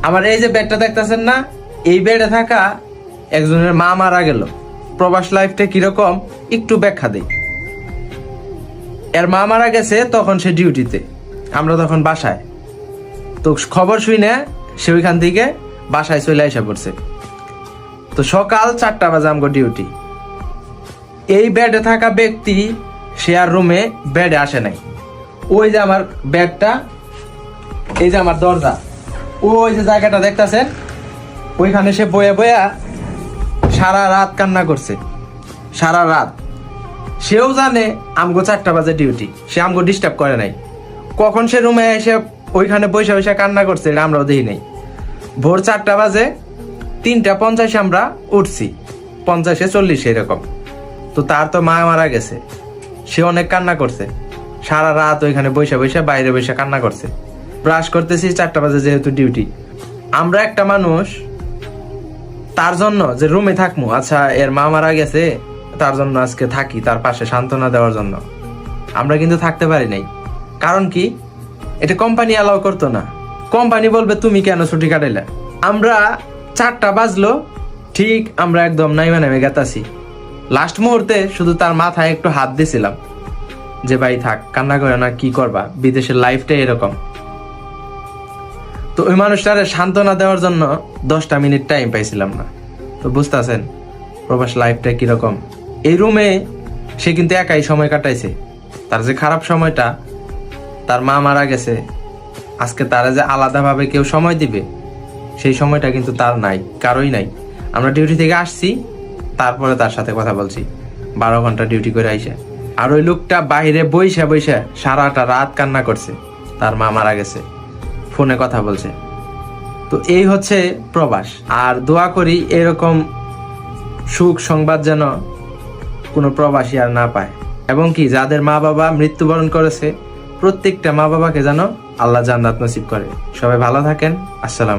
আমার এই যে বেডটা দেখতেছেন না, এই বেডে থাকা একজনের মা মারা গেল। প্রবাস লাইফটা কিরকম একটু ব্যাখ্যা দেই। এর মা মারা গেছে, তখন সে ডিউটিতে, আমরা তখন বাসায়। তো খবর শুনে সে ওইখান থেকে বাসায় চলে আসা পড়ছে। তো সকাল 4টা বাজে আমগো ডিউটি। এই বেডে থাকা ব্যক্তি সে আর রুমে বেডে আসে নাই। ওই যে আমার বেডটা, এই যে আমার দরজা, ওই যে জায়গাটা দেখতেছেন, ওইখানে সে বয়া বয়া সারা রাত কান্না করছে। সারা রাত। সেও জানে আমগো 4টা বাজে ডিউটি, সে আমগো ডিস্টার্ব করে নাই। কখন সে রুমে এসে ওইখানে বসে বসে কান্না করছে এটা আমরাও দেখি নাই। ভোর 4টা বাজে 3:50 আমরা উঠছি, 50-40 এরকম। তো তার তো মা মারা গেছে, সে অনেক কান্না করছে। সারা রাত ওইখানে বসে বসে বাইরে বসে কান্না করছে। ব্রাশ করতেছি 4টা বাজে যেহেতু ডিউটি। আমরা একটা মানুষ তার জন্য যে রুমে থাকবো, আচ্ছা এর মা মারা গেছে তার জন্য আজকে থাকি, তার পাশে সান্ত্বনা দেওয়ার জন্য, আমরা কিন্তু থাকতে পারি নাই। কারণ কি, এটা কোম্পানি অ্যালাউ করতো না। কোম্পানি বলবে তুমি কেন ছুটি কাটাইলা। আমরা 4টা বাজলো ঠিক, আমরা একদম নাইমা নেমে গেতাছি। লাস্ট মুহূর্তে শুধু তার মাথায় একটু হাত দিছিলাম যে ভাই থাক, কান্না করে না, কি করবা, বিদেশের লাইফটাই এরকম। তো ওই মানুষটারে সান্ত্বনা দেওয়ার জন্য 10টা মিনিট টাইম পাইছিলাম না। তো বুঝতেছেন প্রবাস লাইফটা কিরকম। এই রুমে সে কিন্তু একাই সময় কাটাইছে। তার যে খারাপ সময়টা, তার মা মারা গেছে, আজকে তারা যে আলাদাভাবে কেউ সময় দিবে সেই সময়টা কিন্তু তার নাই, কারোই নাই। আমরা ডিউটি থেকে আসছি, তারপরে তার সাথে কথা বলছি 12 ঘন্টা ডিউটি করে আইসা। আর ওই লোকটা বাইরে বইসা বইসা সারাটা রাত কান্না করছে, তার মা মারা গেছে, ফোনে কথা বলছে। তো এই হচ্ছে প্রবাস। আর দোয়া করি এরকম সুখ সংবাদ যেন কোনো প্রবাসী আর না পায়, এবং কি যাদের মা বাবা মৃত্যুবরণ করেছে প্রত্যেকটা মা বাবাকে যেন আল্লাহ জান্নাত নসিব করে। সবাই ভালো থাকেন। আসসালাম।